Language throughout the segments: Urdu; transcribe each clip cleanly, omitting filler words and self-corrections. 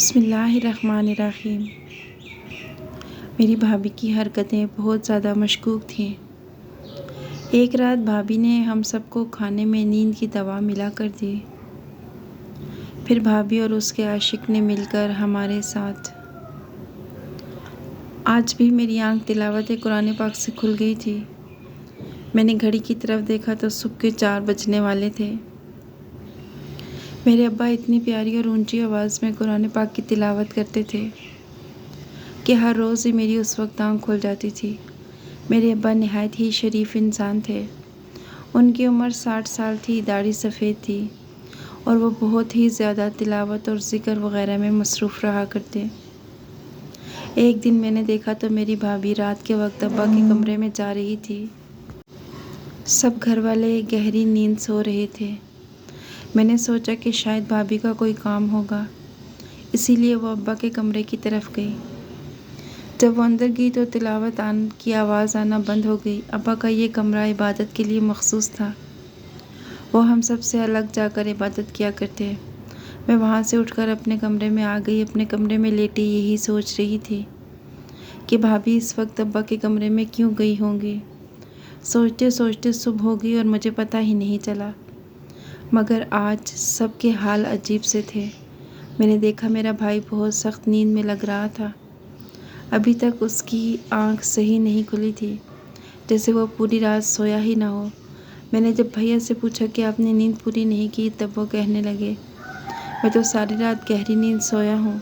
بسم اللہ الرحمن الرحیم۔ میری بھابھی کی حرکتیں بہت زیادہ مشکوک تھیں۔ ایک رات بھابھی نے ہم سب کو کھانے میں نیند کی دوا ملا کر دی۔ پھر بھابھی اور اس کے عاشق نے مل کر ہمارے ساتھ۔ آج بھی میری آنکھ تلاوت قرآن پاک سے کھل گئی تھی۔ میں نے گھڑی کی طرف دیکھا تو صبح کے 4 بجنے والے تھے۔ میرے ابا اتنی پیاری اور اونچی آواز میں قرآن پاک کی تلاوت کرتے تھے کہ ہر روز ہی میری اس وقت آنکھ کھل جاتی تھی۔ میرے ابا نہایت ہی شریف انسان تھے۔ ان کی عمر 60 سال تھی، داڑھی سفید تھی اور وہ بہت ہی زیادہ تلاوت اور ذکر وغیرہ میں مصروف رہا کرتے۔ ایک دن میں نے دیکھا تو میری بھابھی رات کے وقت ابا کے کمرے میں جا رہی تھی۔ سب گھر والے گہری نیند سو رہے تھے۔ میں نے سوچا کہ شاید بھابھی کا کوئی کام ہوگا، اسی لیے وہ ابا کے کمرے کی طرف گئی۔ جب وہ اندر گئی تو تلاوت کی آواز آنا بند ہو گئی۔ ابا کا یہ کمرہ عبادت کے لیے مخصوص تھا۔ وہ ہم سب سے الگ جا کر عبادت کیا کرتے۔ میں وہاں سے اٹھ کر اپنے کمرے میں آ گئی۔ اپنے کمرے میں لیٹی یہی سوچ رہی تھی کہ بھابھی اس وقت ابا کے کمرے میں کیوں گئی ہوں گی۔ سوچتے سوچتے صبح ہو گئی اور مجھے پتہ ہی نہیں چلا۔ مگر آج سب کے حال عجیب سے تھے۔ میں نے دیکھا میرا بھائی بہت سخت نیند میں لگ رہا تھا۔ ابھی تک اس کی آنکھ صحیح نہیں کھلی تھی، جیسے وہ پوری رات سویا ہی نہ ہو۔ میں نے جب بھیا سے پوچھا کہ آپ نے نیند پوری نہیں کی، تب وہ کہنے لگے، میں تو ساری رات گہری نیند سویا ہوں۔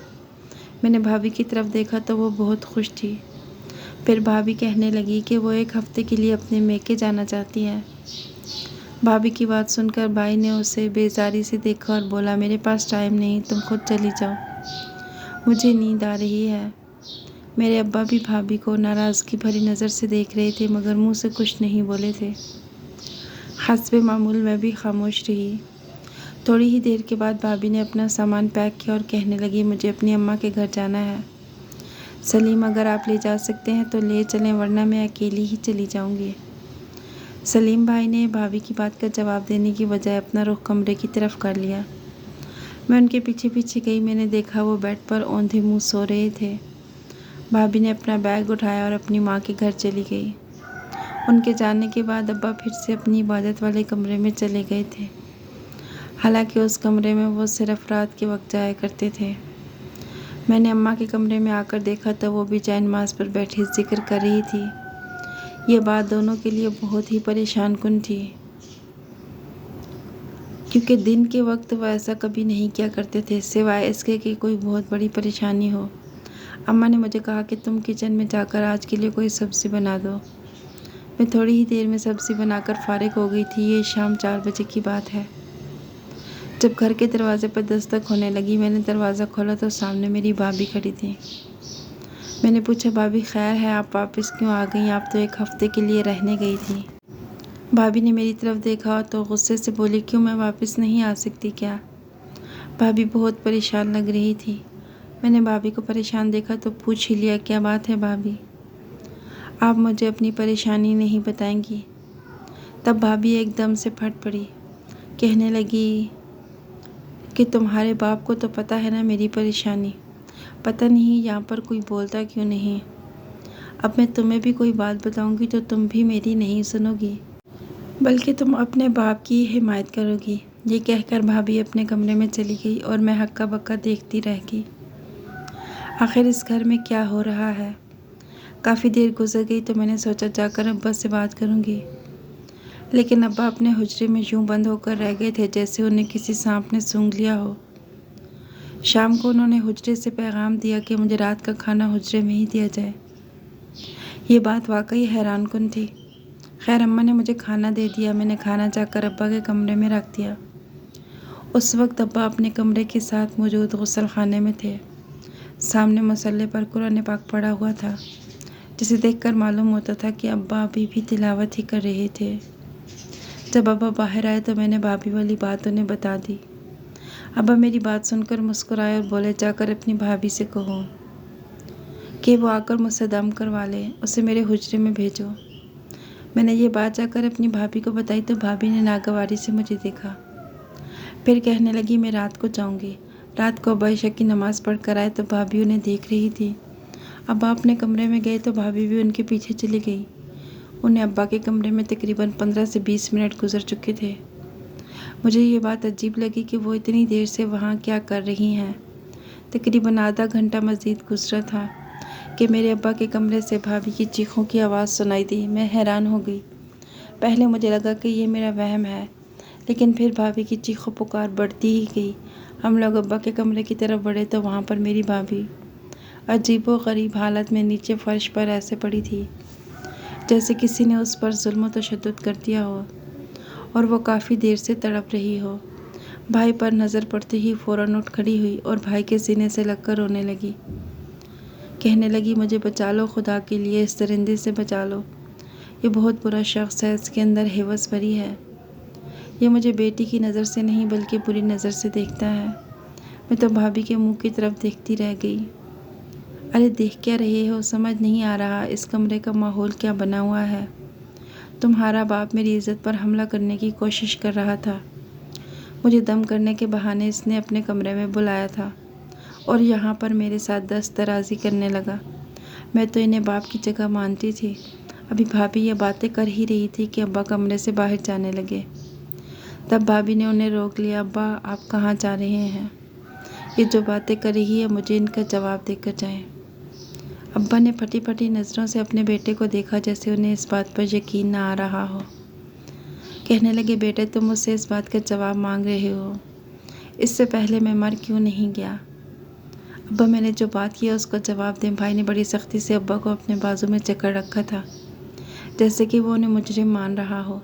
میں نے بھابھی کی طرف دیکھا تو وہ بہت خوش تھی۔ پھر بھابھی کہنے لگی کہ وہ 1 ہفتے کے لیے اپنے میکے جانا چاہتی ہے۔ بھابھی کی بات سن کر بھائی نے اسے بیزاری سے دیکھا اور بولا، میرے پاس ٹائم نہیں، تم خود چلی جاؤ، مجھے نیند آ رہی ہے۔ میرے ابا بھی بھابھی کو ناراضگی بھری نظر سے دیکھ رہے تھے، مگر منہ سے کچھ نہیں بولے تھے۔ حسب معمول میں بھی خاموش رہی۔ تھوڑی ہی دیر کے بعد بھابھی نے اپنا سامان پیک کیا اور کہنے لگی، مجھے اپنی اماں کے گھر جانا ہے۔ سلیم، اگر آپ لے جا سکتے ہیں تو لے چلیں، ورنہ میں اکیلی ہی چلی جاؤں گی۔ سلیم بھائی نے بھابھی کی بات کا جواب دینے کی بجائے اپنا رخ کمرے کی طرف کر لیا۔ میں ان کے پیچھے پیچھے گئی۔ میں نے دیکھا وہ بیڈ پر اوندھے منہ سو رہے تھے۔ بھابھی نے اپنا بیگ اٹھایا اور اپنی ماں کے گھر چلی گئی۔ ان کے جانے کے بعد ابا پھر سے اپنی عبادت والے کمرے میں چلے گئے تھے، حالانکہ اس کمرے میں وہ صرف رات کے وقت جایا کرتے تھے۔ میں نے اماں کے کمرے میں آ کر دیکھا تو وہ بھی جائے نماز پر بیٹھی ذکر کر رہی تھی۔ یہ بات دونوں کے لیے بہت ہی پریشان کن تھی، کیونکہ دن کے وقت وہ ایسا کبھی نہیں کیا کرتے تھے، سوائے اس کے کہ کوئی بہت بڑی پریشانی ہو۔ اماں نے مجھے کہا کہ تم کچن میں جا کر آج کے لیے کوئی سبزی بنا دو۔ میں تھوڑی ہی دیر میں سبزی بنا کر فارغ ہو گئی تھی۔ یہ شام 4 بجے کی بات ہے۔ جب گھر کے دروازے پر دستک ہونے لگی، میں نے دروازہ کھولا تو سامنے میری بھابھی کھڑی تھی۔ میں نے پوچھا، بھابھی خیر ہے، آپ واپس کیوں آ گئیں؟ آپ تو 1 ہفتے کے لیے رہنے گئی تھی۔ بھابھی نے میری طرف دیکھا تو غصے سے بولی، کیوں میں واپس نہیں آ سکتی کیا؟ بھابھی بہت پریشان لگ رہی تھی۔ میں نے بھابھی کو پریشان دیکھا تو پوچھ ہی لیا، کیا بات ہے بھابھی؟ آپ مجھے اپنی پریشانی نہیں بتائیں گی؟ تب بھابھی ایک دم سے پھٹ پڑی، کہنے لگی کہ تمہارے باپ کو تو پتہ ہے نا میری پریشانی، پتہ نہیں یہاں پر کوئی بولتا کیوں نہیں۔ اب میں تمہیں بھی کوئی بات بتاؤں گی تو تم بھی میری نہیں سنو گی، بلکہ تم اپنے باپ کی حمایت کرو گی۔ یہ کہہ کر بھابھی اپنے کمرے میں چلی گئی اور میں ہکا بکا دیکھتی رہ گئی۔ آخر اس گھر میں کیا ہو رہا ہے؟ کافی دیر گزر گئی تو میں نے سوچا جا کر ابا سے بات کروں گی، لیکن ابا اپنے حجرے میں یوں بند ہو کر رہ گئے تھے جیسے انہیں کسی سانپ نے سونگھ لیا ہو۔ شام کو انہوں نے حجرے سے پیغام دیا کہ مجھے رات کا کھانا حجرے میں ہی دیا جائے۔ یہ بات واقعی حیران کن تھی۔ خیر اماں نے مجھے کھانا دے دیا۔ میں نے کھانا جا کر ابا کے کمرے میں رکھ دیا۔ اس وقت ابا اپنے کمرے کے ساتھ موجود غسل خانے میں تھے۔ سامنے مصلے پر قرآن پاک پڑا ہوا تھا، جسے دیکھ کر معلوم ہوتا تھا کہ ابا ابھی بھی تلاوت ہی کر رہے تھے۔ جب ابا باہر آئے تو میں نے بھابھی والی بات انہیں بتا دی۔ ابا میری بات سن کر مسکرائے اور بولے، جا کر اپنی بھابھی سے کہو کہ وہ آ کر مجھ سے دم کروا لے، اسے میرے حجرے میں بھیجو۔ میں نے یہ بات جا کر اپنی بھابھی کو بتائی تو بھابھی نے ناگواری سے مجھے دیکھا، پھر کہنے لگی، میں رات کو جاؤں گی، رات کو ابا عشاء کی نماز پڑھ کر آئے تو بھابھی انہیں دیکھ رہی تھی۔ ابا اپنے کمرے میں گئے تو بھابھی بھی ان کے پیچھے چلی گئی۔ انہیں ابا کے کمرے میں تقریباً 15 سے 20 منٹ گزر چکے تھے۔ مجھے یہ بات عجیب لگی کہ وہ اتنی دیر سے وہاں کیا کر رہی ہیں۔ تقریباً آدھا گھنٹہ مزید گزرا تھا کہ میرے ابا کے کمرے سے بھابھی کی چیخوں کی آواز سنائی دی۔ میں حیران ہو گئی۔ پہلے مجھے لگا کہ یہ میرا وہم ہے، لیکن پھر بھابھی کی چیخ و پکار بڑھتی ہی گئی۔ ہم لوگ ابا کے کمرے کی طرف بڑھے تو وہاں پر میری بھابھی عجیب و غریب حالت میں نیچے فرش پر ایسے پڑی تھی جیسے کسی نے اس پر ظلم و تشدد کر دیا ہو اور وہ کافی دیر سے تڑپ رہی ہو۔ بھائی پر نظر پڑتے ہی فوراً اٹھ کھڑی ہوئی اور بھائی کے سینے سے لگ کر رونے لگی۔ کہنے لگی، مجھے بچا لو، خدا کے لیے اس درندے سے بچا لو۔ یہ بہت برا شخص ہے، اس کے اندر ہوس بھری ہے۔ یہ مجھے بیٹی کی نظر سے نہیں بلکہ بری نظر سے دیکھتا ہے۔ میں تو بھابھی کے منہ کی طرف دیکھتی رہ گئی۔ ارے دیکھ کیا رہے ہو؟ سمجھ نہیں آ رہا اس کمرے کا ماحول کیا بنا ہوا ہے؟ تمہارا باپ میری عزت پر حملہ کرنے کی کوشش کر رہا تھا۔ مجھے دم کرنے کے بہانے اس نے اپنے کمرے میں بلایا تھا اور یہاں پر میرے ساتھ دست درازی کرنے لگا۔ میں تو انہیں باپ کی جگہ مانتی تھی۔ ابھی بھابھی یہ باتیں کر ہی رہی تھی کہ ابا کمرے سے باہر جانے لگے۔ تب بھابھی نے انہیں روک لیا۔ ابا، آپ کہاں جا رہے ہیں؟ یہ جو باتیں کر رہی ہے مجھے ان کا جواب دے کر جائیں۔ ابا نے پھٹی پھٹی نظروں سے اپنے بیٹے کو دیکھا جیسے انہیں اس بات پر یقین نہ آ رہا ہو۔ کہنے لگے، بیٹے تم مجھ سے اس بات کا جواب مانگ رہے ہو، اس سے پہلے میں مر کیوں نہیں گیا؟ ابا، میں نے جو بات کی ہے اس کا جواب دیں۔ بھائی نے بڑی سختی سے ابا کو اپنے بازو میں جکڑ رکھا تھا جیسے کہ وہ انہیں مجرم مان رہا ہو۔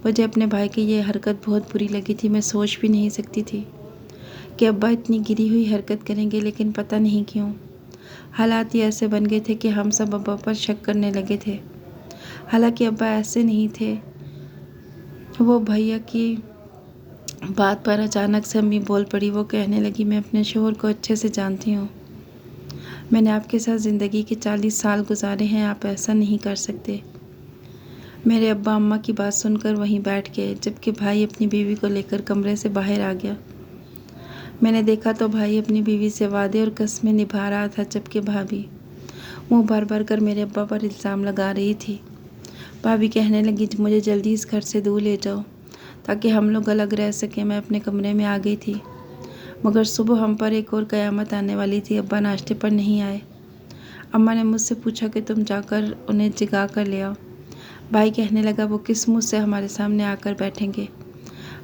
مجھے اپنے بھائی کی یہ حرکت بہت بری لگی تھی۔ میں سوچ بھی نہیں سکتی تھی کہ ابا اتنی گری ہوئی حرکت کریں گے، لیکن پتہ نہیں کیوں حالات ہی ایسے بن گئے تھے کہ ہم سب ابا پر شک کرنے لگے تھے۔ حالانکہ ابا ایسے نہیں تھے۔ وہ بھیا کی بات پر اچانک سے امی بول پڑی۔ وہ کہنے لگی، میں اپنے شوہر کو اچھے سے جانتی ہوں۔ میں نے آپ کے ساتھ زندگی کے 40 سال گزارے ہیں، آپ ایسا نہیں کر سکتے۔ میرے ابا اماں کی بات سن کر وہیں بیٹھ گئے، جبکہ بھائی اپنی بیوی کو لے کر کمرے سے باہر آ گیا۔ میں نے دیکھا تو بھائی اپنی بیوی سے وعدے اور قسمیں نبھا رہا تھا، جبکہ بھابھی منہ بھر بھر کر میرے ابا پر الزام لگا رہی تھی۔ بھابھی کہنے لگی، مجھے جلدی اس گھر سے دور لے جاؤ تاکہ ہم لوگ الگ رہ سکیں۔ میں اپنے کمرے میں آ گئی تھی، مگر صبح ہم پر ایک اور قیامت آنے والی تھی۔ ابا ناشتے پر نہیں آئے۔ اماں نے مجھ سے پوچھا کہ تم جا کر انہیں جگا کر لے آؤ۔ بھائی کہنے لگا، وہ کس منہ سے ہمارے سامنے آ کر بیٹھیں گے؟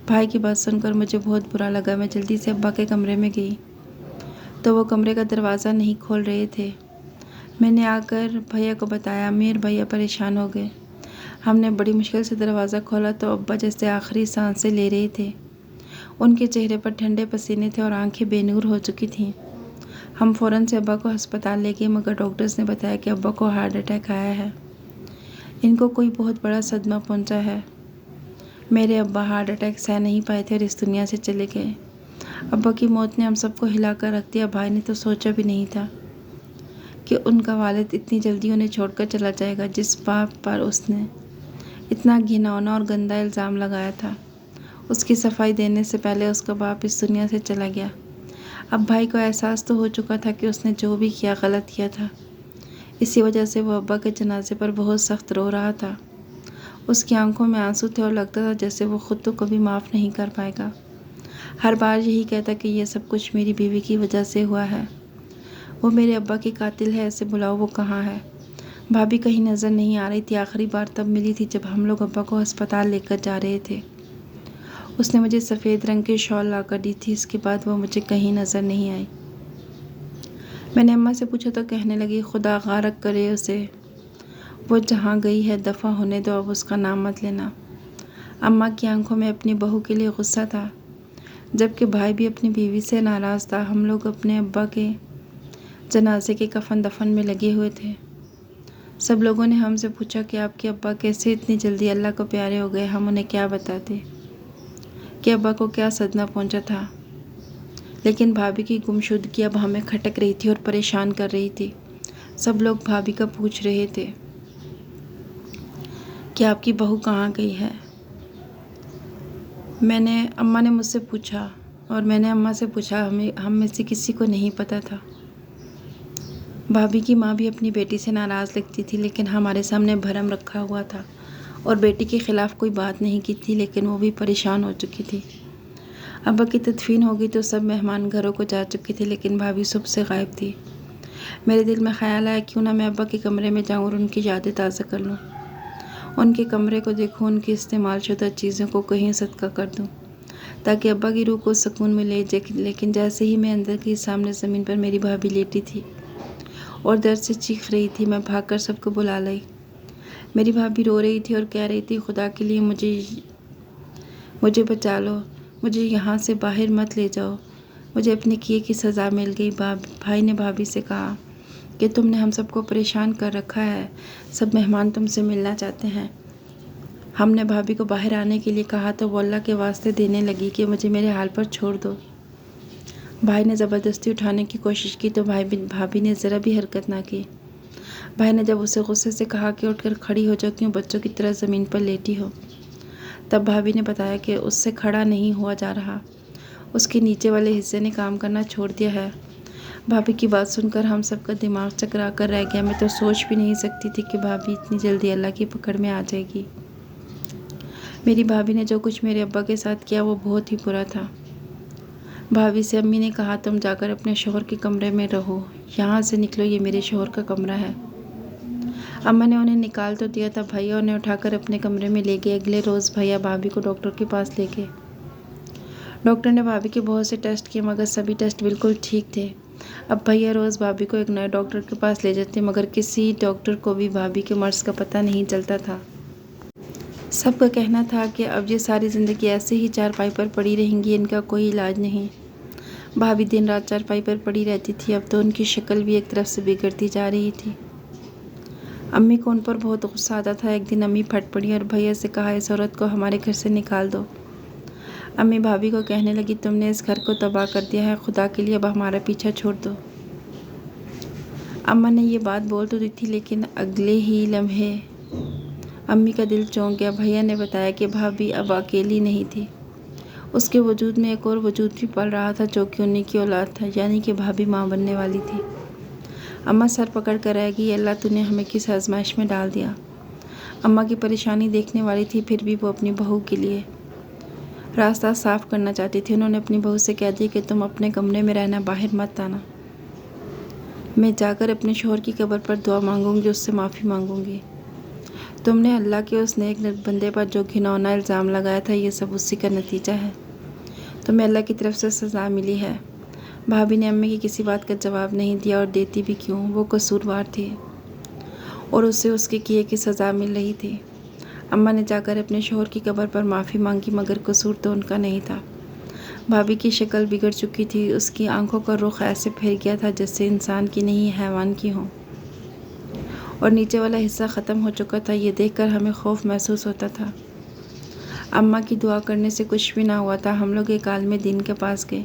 بھائی کی بات سن کر مجھے بہت برا لگا۔ میں جلدی سے ابا کے کمرے میں گئی تو وہ کمرے کا دروازہ نہیں کھول رہے تھے۔ میں نے آ کر بھیا کو بتایا۔ امی اور بھیا پریشان ہو گئے۔ ہم نے بڑی مشکل سے دروازہ کھولا تو ابا جیسے آخری سانسیں لے رہے تھے۔ ان کے چہرے پر ٹھنڈے پسینے تھے اور آنکھیں بے نور ہو چکی تھیں۔ ہم فوراً سے ابا کو ہسپتال لے گئے، مگر ڈاکٹرز نے بتایا کہ ابا کو ہارٹ اٹیک آیا ہے۔ ان کو کوئی بہت بڑا صدمہ پہنچا ہے۔ میرے ابا ہارٹ اٹیک سہ نہیں پائے تھے اور اس دنیا سے چلے گئے۔ ابا کی موت نے ہم سب کو ہلا کر رکھ دیا۔ بھائی نے تو سوچا بھی نہیں تھا کہ ان کا والد اتنی جلدی انہیں چھوڑ کر چلا جائے گا، جس باپ پر اس نے اتنا گھناؤنا اور گندا الزام لگایا تھا۔ اس کی صفائی دینے سے پہلے اس کا باپ اس دنیا سے چلا گیا۔ اب بھائی کو احساس تو ہو چکا تھا کہ اس نے جو بھی کیا غلط کیا تھا۔ اسی وجہ سے وہ ابا کے جنازے پر بہت سخت رو رہا تھا۔ اس کی آنکھوں میں آنسو تھے اور لگتا تھا جیسے وہ خود تو کبھی معاف نہیں کر پائے گا۔ ہر بار یہی کہتا کہ یہ سب کچھ میری بیوی کی وجہ سے ہوا ہے۔ وہ میرے ابا کی قاتل ہے، اسے بلاؤ، وہ کہاں ہے؟ بھابھی کہیں نظر نہیں آ رہی تھی۔ آخری بار تب ملی تھی جب ہم لوگ ابا کو ہسپتال لے کر جا رہے تھے۔ اس نے مجھے سفید رنگ کی شال لا کر دی تھی۔ اس کے بعد وہ مجھے کہیں نظر نہیں آئی۔ میں نے اماں سے پوچھا تو کہنے لگی، خدا غارق کرے اسے، وہ جہاں گئی ہے دفع ہونے دو، اب اس کا نام مت لینا۔ اماں کی آنکھوں میں اپنی بہو کے لیے غصہ تھا، جبکہ بھائی بھی اپنی بیوی سے ناراض تھا۔ ہم لوگ اپنے ابا کے جنازے کے کفن دفن میں لگے ہوئے تھے۔ سب لوگوں نے ہم سے پوچھا کہ آپ کے ابا کیسے اتنی جلدی اللہ کو پیارے ہو گئے۔ ہم انہیں کیا بتاتے کہ ابا کو کیا صدمہ پہنچا تھا، لیکن بھابھی کی گمشدگی اب ہمیں کھٹک رہی تھی اور پریشان کر رہی تھی۔ سب لوگ بھابھی کا پوچھ رہے تھے کہ آپ کی بہو کہاں گئی ہے۔ اماں نے مجھ سے پوچھا اور میں نے اماں سے پوچھا، ہم میں سے کسی کو نہیں پتہ تھا۔ بھابھی کی ماں بھی اپنی بیٹی سے ناراض لگتی تھی، لیکن ہمارے سامنے بھرم رکھا ہوا تھا اور بیٹی کے خلاف کوئی بات نہیں کی تھی، لیکن وہ بھی پریشان ہو چکی تھی۔ ابا کی تدفین ہو گئی تو سب مہمان گھروں کو جا چکے تھے، لیکن بھابھی صبح سے غائب تھی۔ میرے دل میں خیال آیا کیوں نہ میں ابا کے کمرے میں جاؤں اور ان کی یادیں تازہ کر لوں، ان کے کمرے کو دیکھوں، ان کی استعمال شدہ چیزوں کو کہیں صدقہ کر دوں تاکہ ابا کی روح کو سکون ملے۔ لیکن جیسے ہی میں اندر گئی، سامنے زمین پر میری بھابھی لیٹی تھی اور درد سے چیخ رہی تھی۔ میں بھاگ کر سب کو بلا لائی۔ میری بھابھی رو رہی تھی اور کہہ رہی تھی، خدا کے لیے مجھے بچا لو، مجھے یہاں سے باہر مت لے جاؤ، مجھے اپنے کیے کی سزا مل گئی۔ بھائی نے بھابھی سے کہا کہ تم نے ہم سب کو پریشان کر رکھا ہے، سب مہمان تم سے ملنا چاہتے ہیں۔ ہم نے بھابھی کو باہر آنے کے لیے کہا تو وہ اللہ کے واسطے دینے لگی کہ مجھے میرے حال پر چھوڑ دو۔ بھائی نے زبردستی اٹھانے کی کوشش کی تو بھابھی نے ذرا بھی حرکت نہ کی۔ بھائی نے جب اسے غصے سے کہا کہ اٹھ کر کھڑی ہو جاؤ، کیوں بچوں کی طرح زمین پر لیٹی ہو، تب بھابھی نے بتایا کہ اس سے کھڑا نہیں ہوا جا رہا، اس کے نیچے والے حصے نے کام کرنا چھوڑ دیا ہے۔ بھابھی کی بات سن کر ہم سب کا دماغ چکرا کر رہ گیا۔ میں تو سوچ بھی نہیں سکتی تھی کہ بھابھی اتنی جلدی اللہ کی پکڑ میں آ جائے گی۔ میری بھابھی نے جو کچھ میرے ابا کے ساتھ کیا وہ بہت ہی برا تھا۔ بھابھی سے امی نے کہا، تم جا کر اپنے شوہر کے کمرے میں رہو، یہاں سے نکلو، یہ میرے شوہر کا کمرہ ہے۔ اماں نے انہیں نکال تو دیا تھا، بھیا انہیں اٹھا کر اپنے کمرے میں لے گئے۔ اگلے روز بھیا بھابھی کو ڈاکٹر کے پاس لے گئے۔ ڈاکٹر نے بھابھی کے بہت سے ٹیسٹ کیے، مگر سبھی ٹیسٹ بالکل ٹھیک تھے۔ اب بھیا روز بھابھی کو ایک نئے ڈاکٹر کے پاس لے جاتے، مگر کسی ڈاکٹر کو بھی بھابھی کے مرض کا پتہ نہیں چلتا تھا۔ سب کا کہنا تھا کہ اب یہ ساری زندگی ایسے ہی چارپائی پر پڑی رہیں گی، ان کا کوئی علاج نہیں۔ بھابھی دن رات چارپائی پر پڑی رہتی تھی، اب تو ان کی شکل بھی ایک طرف سے بگڑتی جا رہی تھی۔ امی کو ان پر بہت غصہ آتا تھا۔ ایک دن امی پھٹ پڑی اور بھیا سے کہا، اس عورت کو ہمارے گھر سے نکال دو۔ امی بھابھی کو کہنے لگی، تم نے اس گھر کو تباہ کر دیا ہے، خدا کے لیے اب ہمارا پیچھا چھوڑ دو۔ اماں نے یہ بات بول تو دی تھی، لیکن اگلے ہی لمحے امی کا دل چونک گیا۔ بھیا نے بتایا کہ بھابھی اب اکیلی نہیں تھی، اس کے وجود میں ایک اور وجود بھی پل رہا تھا جو کہ انہی کی اولاد تھا، یعنی کہ بھابھی ماں بننے والی تھی۔ اماں سر پکڑ کر رہ گئی، اللہ تو نے ہمیں کس آزمائش میں ڈال دیا۔ اماں کی پریشانی دیکھنے والی تھی، پھر بھی وہ اپنی بہو کے لیے راستہ صاف کرنا چاہتی تھی۔ انہوں نے اپنی بہو سے کہہ دیا کہ تم اپنے کمرے میں رہنا، باہر مت آنا۔ میں جا کر اپنے شوہر کی قبر پر دعا مانگوں گی، اس سے معافی مانگوں گی۔ تم نے اللہ کے اس نیک بندے پر جو گھناؤنا الزام لگایا تھا، یہ سب اسی کا نتیجہ ہے۔ تمہیں اللہ کی طرف سے سزا ملی ہے۔ بھابھی نے امی کی کسی بات کا جواب نہیں دیا، اور دیتی بھی کیوں، وہ قصوروار تھی اور اسے اس کے کیے کی سزا مل رہی تھی۔ اماں نے جا کر اپنے شوہر کی قبر پر معافی مانگی، مگر قصور تو ان کا نہیں تھا۔ بھابھی کی شکل بگڑ چکی تھی، اس کی آنکھوں کا رخ ایسے پھیر گیا تھا جیسے انسان کی نہیں حیوان کی ہوں، اور نیچے والا حصہ ختم ہو چکا تھا۔ یہ دیکھ کر ہمیں خوف محسوس ہوتا تھا۔ اماں کی دعا کرنے سے کچھ بھی نہ ہوا تھا۔ ہم لوگ ایک عالم دین کے پاس گئے،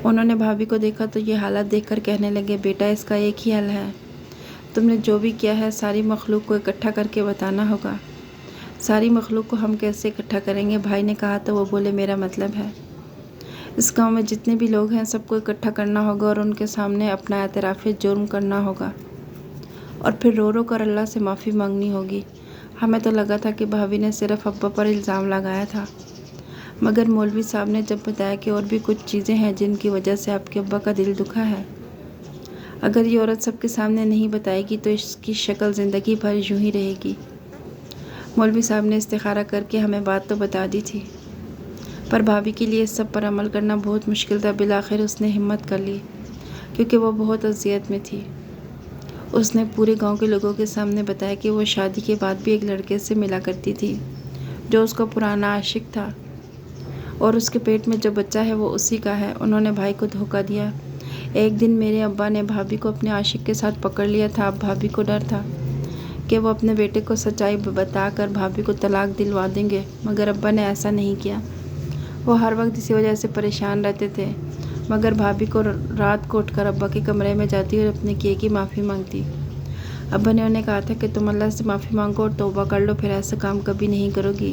انہوں نے بھابھی کو دیکھا تو یہ حالت دیکھ کر کہنے لگے، بیٹا اس کا ایک ہی حل ہے، تم نے جو بھی کیا ہے ساری مخلوق کو اکٹھا کر کے بتانا ہوگا۔ ساری مخلوق کو ہم کیسے اکٹھا کریں گے؟ بھائی نے کہا تو وہ بولے، میرا مطلب ہے اس گاؤں میں جتنے بھی لوگ ہیں سب کو اکٹھا کرنا ہوگا اور ان کے سامنے اپنا اعتراف جرم کرنا ہوگا، اور پھر رو رو کر اللہ سے معافی مانگنی ہوگی۔ ہمیں تو لگا تھا کہ بھابھی نے صرف ابا پر الزام لگایا تھا، مگر مولوی صاحب نے جب بتایا کہ اور بھی کچھ چیزیں ہیں جن کی وجہ سے آپ کے ابا کا دل دکھا ہے، اگر یہ عورت سب کے سامنے نہیں بتائے گی تو اس کی شکل زندگی بھر یوں ہی رہے گی۔ مولوی صاحب نے استخارہ کر کے ہمیں بات تو بتا دی تھی، پر بھابھی کے لیے اس سب پر عمل کرنا بہت مشکل تھا۔ بالآخر اس نے ہمت کر لی، کیونکہ وہ بہت اذیت میں تھی۔ اس نے پورے گاؤں کے لوگوں کے سامنے بتایا کہ وہ شادی کے بعد بھی ایک لڑکے سے ملا کرتی تھی جو اس کا پرانا عاشق تھا، اور اس کے پیٹ میں جو بچہ ہے وہ اسی کا ہے۔ انہوں نے بھائی کو دھوکہ دیا۔ ایک دن میرے ابا نے بھابھی کو اپنے عاشق کے ساتھ پکڑ لیا تھا۔ اب بھابھی کو ڈر تھا کہ وہ اپنے بیٹے کو سچائی بتا کر بھابھی کو طلاق دلوا دیں گے، مگر ابا نے ایسا نہیں کیا۔ وہ ہر وقت اسی وجہ سے پریشان رہتے تھے، مگر بھابھی کو رات کو اٹھ کر ابا کے کمرے میں جاتی اور اپنے کیے کی معافی مانگتی۔ ابا نے انہیں کہا تھا کہ تم اللہ سے معافی مانگو اور توبہ کر لو، پھر ایسا کام کبھی نہیں کرو گی۔